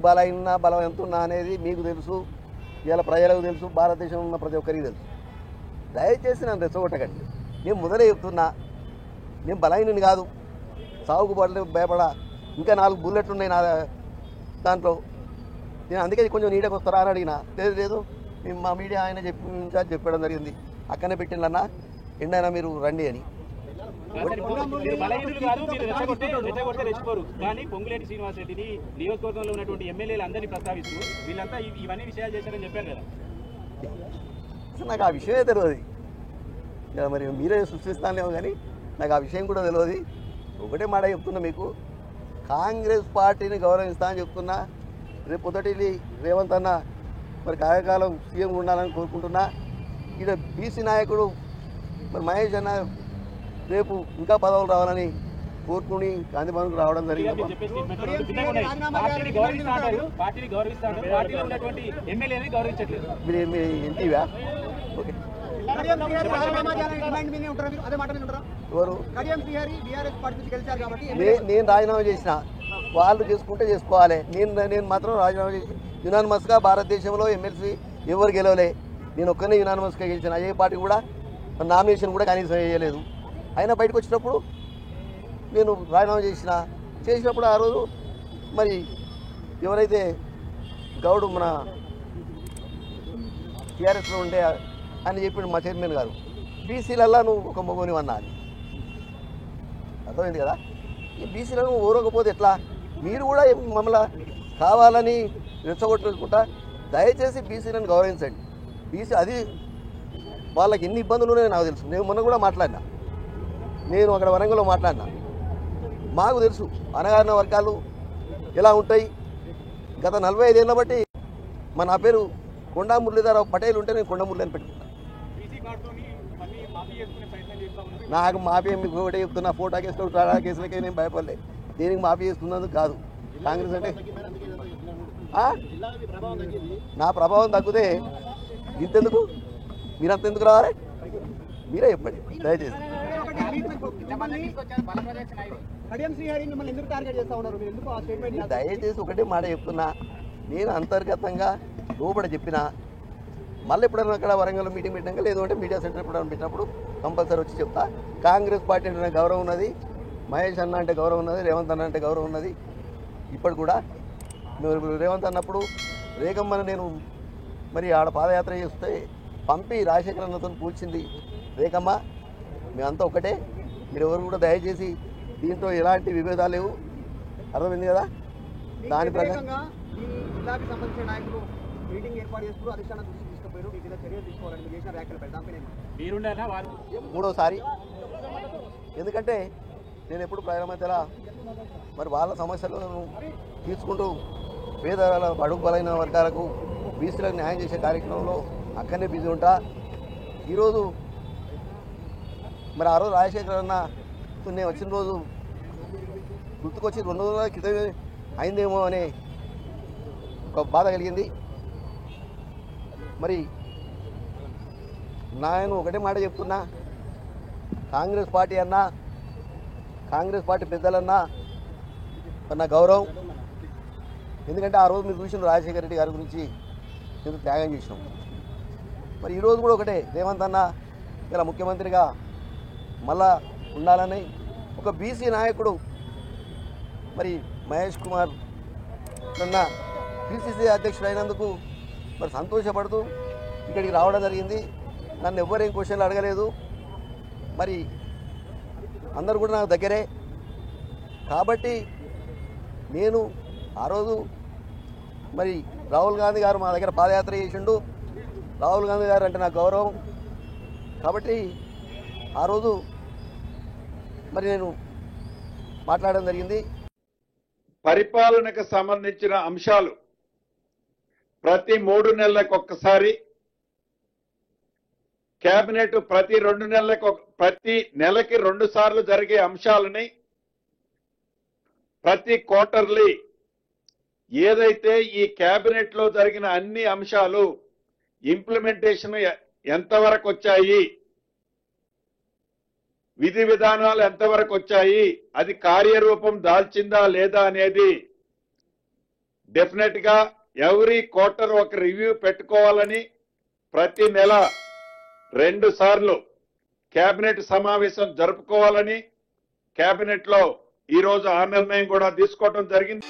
బలైనా బలం ఎంత ఉన్నా అనేది మీకు తెలుసు, ఇలా ప్రజలకు తెలుసు, భారతదేశంలో ఉన్న ప్రతి ఒక్కరికి తెలుసు. దయచేసి నన్ను రెచ్చగొట్టకండి. నేను మొదలే చెప్తున్నా, నేను బలహీనని కాదు, సాగుకు భయపడా. ఇంకా 4 బుల్లెట్లు ఉన్నాయి నా దాంట్లో. నేను అందుకే కొంచెం నీడకు వస్తారా అని అడిగినా. లేదు మా మీడియా ఆయన చెప్పడం జరిగింది, అక్కడనే పెట్టిందన్నా ఎండైనా మీరు రండి అని. కానీ పొంగులేటి శ్రీనివాస్ రెడ్డిని నియోజకవర్గంలో ఉన్నటువంటి ఎమ్మెల్యేలు అందరినీ ప్రస్తావిస్తూ వీళ్ళంతా ఇవన్నీ విషయాలు చేశారని చెప్పారు కదా. అసలు నాకు ఆ విషయమే తెలియదు. మరి మీరే సృష్టిస్తానేమో కానీ నాకు ఆ విషయం కూడా తెలియదు. ఒకటే మాట చెప్తున్నా మీకు, కాంగ్రెస్ పార్టీని గౌరవిస్తా అని చెప్తున్నా. రేపు పొద్దుటి రేవంత్ అన్న మరి కార్యకాలం సీఎం ఉండాలని కోరుకుంటున్నా. ఇక్కడ బీసీ నాయకుడు మరి మహేష్ అన్న రేపు ఇంకా పదవులు రావాలని కోరుకుని గాంధీ భవన్కు రావడం జరిగింది. మీరు ఎంటీవా? ఓకే, ఎవరు? నేను రాజీనామా చేసిన, వాళ్ళు చేసుకుంటే చేసుకోవాలి. నేను మాత్రం రాజీనామా చేసి యునానిమస్గా భారతదేశంలో ఎమ్మెల్సీ ఎవరు గెలవలే, నేను ఒక్కనే యునానిమస్గా గెలిచిన. ఏ పార్టీ కూడా నామినేషన్ కూడా కనీసం వేయలేదు. అయినా బయటకు వచ్చినప్పుడు నేను రాజీనామా చేసినప్పుడు ఆ రోజు మరి ఎవరైతే గౌడు మన టీఆర్ఎస్లో ఉండే అని చెప్పిండు మా చైర్మన్ గారు, బీసీలల్లా నువ్వు ఒక మొగోని అన్నా అని. అర్థమైంది కదా? ఈ బీసీలను ఊరకపోతే ఎట్లా? మీరు కూడా మమ్మల్ని కావాలని రెచ్చగొట్టుకుంటా. దయచేసి బీసీలను గౌరవించండి. బీసీ అది వాళ్ళకి ఎన్ని ఇబ్బందులు ఉన్నాయో నాకు తెలుసు. నేను మొన్న కూడా మాట్లాడినా, నేను అక్కడ వరంగల్లో మాట్లాడినా. మాకు తెలుసు అణగారిన వర్గాలు ఎలా ఉంటాయి. గత 45 ఏళ్ళ బట్టి నా పేరు కొండా మురళీధరరావు పటేల్ ఉంటే నేను కొండ మురళి అని పెట్టుకున్నాను. నాకు మాఫీ మీకు ఒకటే చెప్తున్నా, ఫోటో కేసులు ట్రాడా కేసులకే నేను భయపడలే. దేనికి మాఫీ చేస్తున్నందుకు కాదు. కాంగ్రెస్ అంటే నా ప్రభావం తగ్గితే ఇంతెందుకు, మీరంతెందుకు రావాలి? మీరే చెప్పండి దయచేసి. దయచేసి ఒకటే మాట చెప్తున్నా, నేను అంతర్గతంగా లోపల చెప్పినా. మళ్ళీ ఎప్పుడైనా అక్కడ వరంగల్ మీటింగ్ పెట్టినాక, లేదంటే మీడియా సెంటర్ ఎప్పుడైనా పెట్టినప్పుడు కంపల్సరీ వచ్చి చెప్తా. కాంగ్రెస్ పార్టీ అంటే గౌరవం ఉన్నది, మహేష్ అన్న అంటే గౌరవం ఉన్నది, రేవంత్ అన్న అంటే గౌరవం ఉన్నది. ఇప్పుడు కూడా రేవంత్ అన్నప్పుడు రేగమ్మని నేను మరి ఆడ పాదయాత్ర చేస్తే పంపి రాజశేఖర అన్నతో కూర్చింది రేఖమ్మ. మేమంతా ఒకటే, మీరు ఎవరు కూడా దయచేసి దీంతో ఎలాంటి విభేదాలు లేవు. అర్థమైంది కదా? దాని ప్రకారం మూడోసారి. ఎందుకంటే నేను ఎప్పుడు ప్రజల మధ్యలో మరి వాళ్ళ సమస్యలను తీసుకుంటూ పేద అడుగు బలైన వర్గాలకు బీసీలకు న్యాయం చేసే కార్యక్రమంలో అక్కడనే బిజీ ఉంటా. ఈరోజు మరి ఆ రోజు రాజశేఖర అన్న నేను వచ్చిన రోజు గుర్తుకొచ్చి 2 రోజుల క్రితమే అయిందేమో అనే ఒక బాధ కలిగింది. మరి నేను ఒకటే మాట చెప్తున్నా, కాంగ్రెస్ పార్టీ అన్నా, కాంగ్రెస్ పార్టీ పెద్దలన్నా నా గౌరవం. ఎందుకంటే ఆ రోజు మీరు చూసిన రాజశేఖర రెడ్డి గారి గురించి నేను త్యాగం చేసినాం. మరి ఈరోజు కూడా ఒకటే, రేవంత్ అన్న ఇలా ముఖ్యమంత్రిగా మళ్ళా ఉండాలని ఒక బీసీ నాయకుడు మరి మహేష్ కుమార్ నన్న పిసిసి అధ్యక్షుడు అయినందుకు మరి సంతోషపడుతూ ఇక్కడికి రావడం జరిగింది. నన్ను ఎవ్వరేం క్వశ్చన్లు అడగలేదు. మరి అందరూ కూడా నాకు దగ్గరే కాబట్టి నేను ఆ రోజు మరి రాహుల్ గాంధీ గారు మా దగ్గర పాదయాత్ర చేసిండు. రాహుల్ గాంధీ గారు అంటే నాకు గౌరవం కాబట్టి ఆ రోజు మరి నేను మాట్లాడడం జరిగింది. పరిపాలనకు సంబంధించిన అంశాలు ప్రతి 3 నెలలకు ఒక్కసారి, కేబినెట్ ప్రతి 2 నెలలకు, ప్రతి నెలకి 2 సార్లు జరిగే అంశాలని ప్రతి క్వార్టర్లీ ఏదైతే ఈ కేబినెట్ లో జరిగిన అన్ని అంశాలు ఇంప్లిమెంటేషన్ ఎంతవరకు వచ్చాయి, విధి విధానాలు ఎంతవరకు వచ్చాయి, అది కార్యరూపం దాల్చిందా లేదా అనేది డెఫినెట్ గా ఎవ్రీ క్వార్టర్ ఒక రివ్యూ పెట్టుకోవాలని, ప్రతి నెల 2 సార్లు కేబినెట్ సమావేశం జరుపుకోవాలని కేబినెట్ లో ఈ రోజు ఆ నిర్ణయం కూడా తీసుకోవడం జరిగింది.